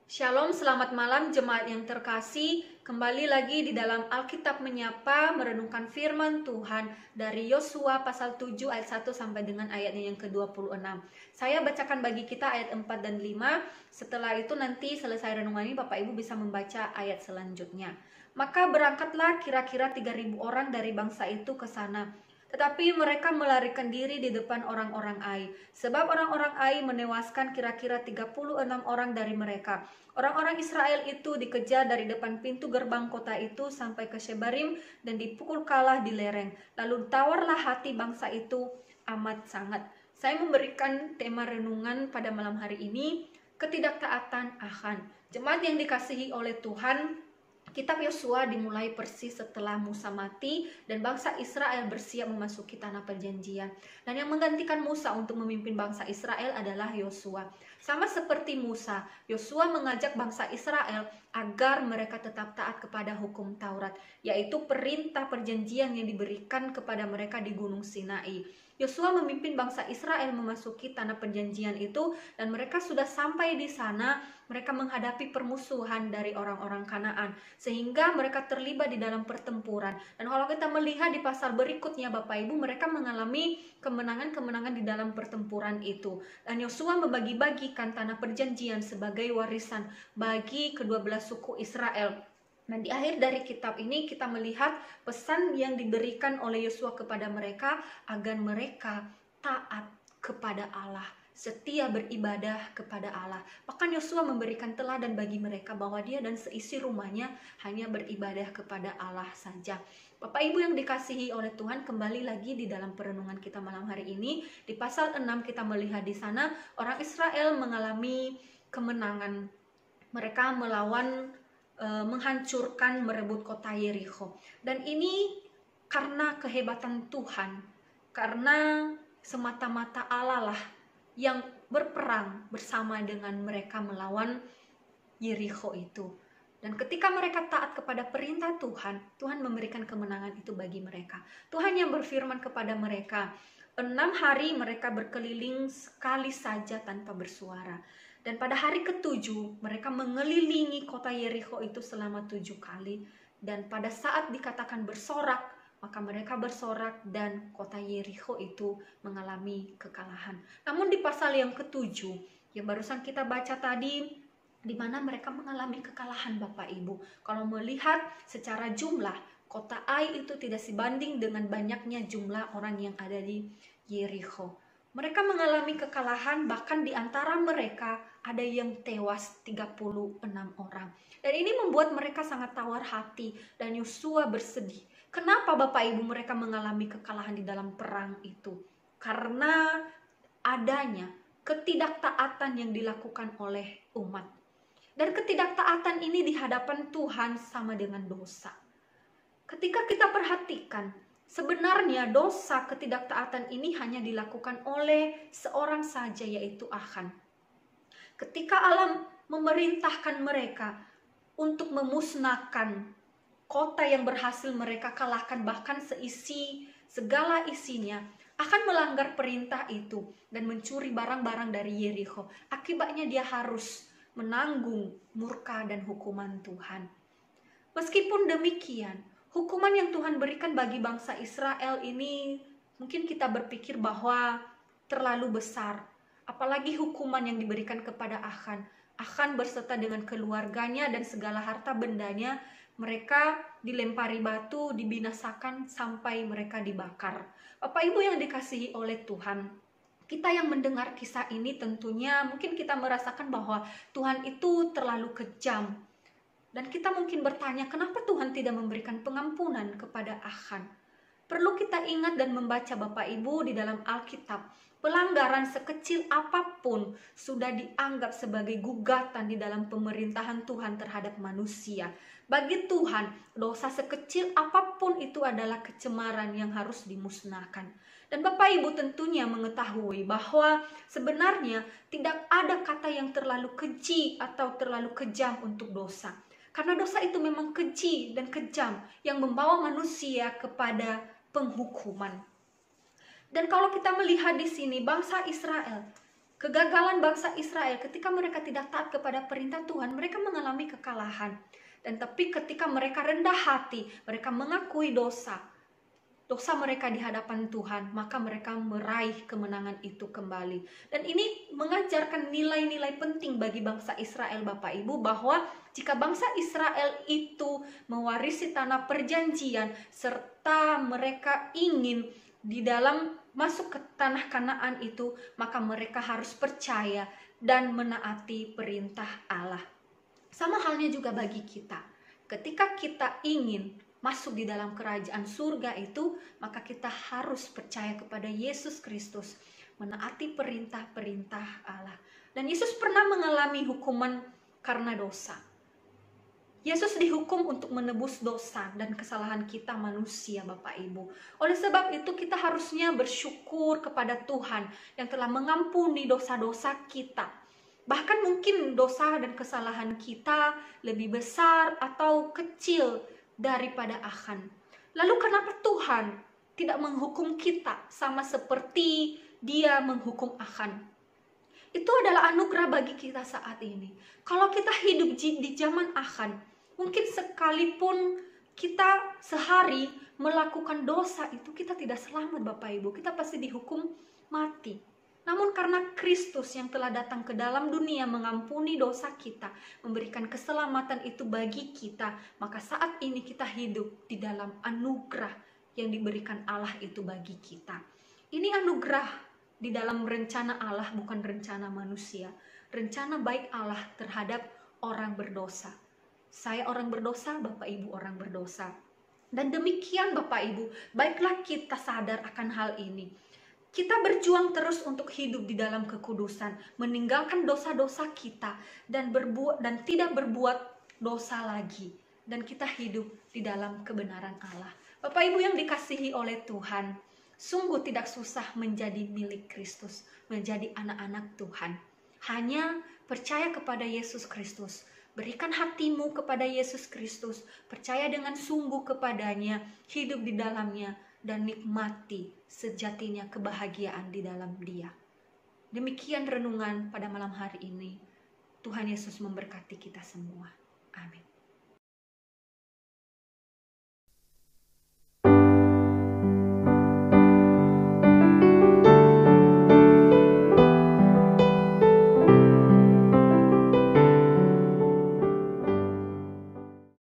Shalom, selamat malam jemaat yang terkasih. Kembali lagi di dalam Alkitab Menyapa, merenungkan firman Tuhan dari Yosua pasal 7 ayat 1 sampai dengan ayatnya yang ke-26. Saya bacakan bagi kita ayat 4 dan 5. Setelah itu nanti selesai renungan ini Bapak Ibu bisa membaca ayat selanjutnya. Maka berangkatlah kira-kira 3.000 orang dari bangsa itu ke sana. Tetapi mereka melarikan diri di depan orang-orang Ai. Sebab orang-orang Ai menewaskan kira-kira 36 orang dari mereka. Orang-orang Israel itu dikejar dari depan pintu gerbang kota itu sampai ke Shebarim dan dipukul kalah di lereng. Lalu tawarlah hati bangsa itu amat sangat. Saya memberikan tema renungan pada malam hari ini, ketidaktaatan Achan. Jemaat yang dikasihi oleh Tuhan, Kitab Yosua dimulai persis setelah Musa mati dan bangsa Israel bersiap memasuki tanah perjanjian. Dan yang menggantikan Musa untuk memimpin bangsa Israel adalah Yosua. Sama seperti Musa, Yosua mengajak bangsa Israel agar mereka tetap taat kepada hukum Taurat, yaitu perintah perjanjian yang diberikan kepada mereka di Gunung Sinai. Yosua memimpin bangsa Israel memasuki tanah perjanjian itu dan mereka sudah sampai di sana. Mereka menghadapi permusuhan dari orang-orang Kanaan sehingga mereka terlibat di dalam pertempuran. Dan kalau kita melihat di pasal berikutnya Bapak Ibu, mereka mengalami kemenangan-kemenangan di dalam pertempuran itu. Dan Yosua membagi-bagikan tanah perjanjian sebagai warisan bagi kedua belah suku Israel. Dan di akhir dari kitab ini kita melihat pesan yang diberikan oleh Yosua kepada mereka agar mereka taat kepada Allah, setia beribadah kepada Allah. Bahkan Yosua memberikan teladan bagi mereka bahwa dia dan seisi rumahnya hanya beribadah kepada Allah saja. Bapak Ibu yang dikasihi oleh Tuhan, kembali lagi di dalam perenungan kita malam hari ini. Di pasal 6 kita melihat di sana orang Israel mengalami kemenangan. Mereka melawan, menghancurkan, merebut kota Yerikho. Dan ini karena kehebatan Tuhan, karena semata-mata Allah lah yang berperang bersama dengan mereka melawan Yerikho itu. Dan ketika mereka taat kepada perintah Tuhan, Tuhan memberikan kemenangan itu bagi mereka. Tuhan yang berfirman kepada mereka, 6 hari mereka berkeliling sekali saja tanpa bersuara. Dan pada hari ke-7 mereka mengelilingi kota Yerikho itu selama 7 kali. Dan pada saat dikatakan bersorak, maka mereka bersorak dan kota Yerikho itu mengalami kekalahan. Namun di pasal yang ke-7 yang barusan kita baca tadi, di mana mereka mengalami kekalahan Bapak Ibu. Kalau melihat secara jumlah, kota Ai itu tidak sebanding dengan banyaknya jumlah orang yang ada di Yerikho. Mereka mengalami kekalahan, bahkan di antara mereka ada yang tewas 36 orang. Dan ini membuat mereka sangat tawar hati dan Yosua bersedih. Kenapa Bapak Ibu mereka mengalami kekalahan di dalam perang itu? Karena adanya ketidaktaatan yang dilakukan oleh umat. Dan ketidaktaatan ini di hadapan Tuhan sama dengan dosa. Ketika kita perhatikan, sebenarnya dosa ketidaktaatan ini hanya dilakukan oleh seorang saja, yaitu Achan. Ketika Allah memerintahkan mereka untuk memusnahkan kota yang berhasil mereka kalahkan, bahkan segala isinya, akan melanggar perintah itu dan mencuri barang-barang dari Yerikho. Akibatnya dia harus menanggung murka dan hukuman Tuhan. Meskipun demikian, hukuman yang Tuhan berikan bagi bangsa Israel ini mungkin kita berpikir bahwa terlalu besar. Apalagi hukuman yang diberikan kepada Achan. Achan berserta dengan keluarganya dan segala harta bendanya, mereka dilempari batu, dibinasakan sampai mereka dibakar. Bapak Ibu yang dikasihi oleh Tuhan, kita yang mendengar kisah ini tentunya mungkin kita merasakan bahwa Tuhan itu terlalu kejam. Dan kita mungkin bertanya, kenapa Tuhan tidak memberikan pengampunan kepada Achan? Perlu kita ingat dan membaca Bapak Ibu di dalam Alkitab, pelanggaran sekecil apapun sudah dianggap sebagai gugatan di dalam pemerintahan Tuhan terhadap manusia. Bagi Tuhan, dosa sekecil apapun itu adalah kecemaran yang harus dimusnahkan. Dan Bapak Ibu tentunya mengetahui bahwa sebenarnya tidak ada kata yang terlalu keji atau terlalu kejam untuk dosa. Karena dosa itu memang keji dan kejam yang membawa manusia kepada penghukuman. Dan kalau kita melihat di sini bangsa Israel Kegagalan bangsa Israel ketika mereka tidak taat kepada perintah Tuhan, mereka mengalami kekalahan. Dan tapi ketika mereka rendah hati, mereka mengakui dosa mereka di hadapan Tuhan, maka mereka meraih kemenangan itu kembali. Dan ini mengajarkan nilai-nilai penting bagi bangsa Israel, Bapak Ibu, bahwa jika bangsa Israel itu mewarisi tanah perjanjian serta mereka ingin di dalam masuk ke tanah Kanaan itu, maka mereka harus percaya dan menaati perintah Allah. Sama halnya juga bagi kita. Ketika kita ingin masuk di dalam kerajaan surga itu, maka kita harus percaya kepada Yesus Kristus, menaati perintah-perintah Allah. Dan Yesus pernah mengalami hukuman karena dosa. Yesus dihukum untuk menebus dosa dan kesalahan kita manusia, Bapak Ibu. Oleh sebab itu kita harusnya bersyukur kepada Tuhan yang telah mengampuni dosa-dosa kita. Bahkan mungkin dosa dan kesalahan kita lebih besar atau kecil daripada Achan. Lalu kenapa Tuhan tidak menghukum kita sama seperti Dia menghukum Achan? Itu adalah anugerah bagi kita saat ini. Kalau kita hidup di zaman Achan, mungkin sekalipun kita sehari melakukan dosa itu, kita tidak selamat, Bapak Ibu. Kita pasti dihukum mati. Namun karena Kristus yang telah datang ke dalam dunia mengampuni dosa kita, memberikan keselamatan itu bagi kita, maka saat ini kita hidup di dalam anugerah yang diberikan Allah itu bagi kita. Ini anugerah di dalam rencana Allah, bukan rencana manusia. Rencana baik Allah terhadap orang berdosa. Saya orang berdosa, Bapak Ibu orang berdosa. Dan demikian Bapak Ibu, baiklah kita sadar akan hal ini. Kita berjuang terus untuk hidup di dalam kekudusan, meninggalkan dosa-dosa kita dan tidak berbuat dosa lagi, dan kita hidup di dalam kebenaran Allah. Bapak Ibu yang dikasihi oleh Tuhan, sungguh tidak susah menjadi milik Kristus, menjadi anak-anak Tuhan. Hanya percaya kepada Yesus Kristus, berikan hatimu kepada Yesus Kristus, percaya dengan sungguh kepadanya, hidup di dalamnya, dan nikmati sejatinya kebahagiaan di dalam Dia. Demikian renungan pada malam hari ini. Tuhan Yesus memberkati kita semua. Amin.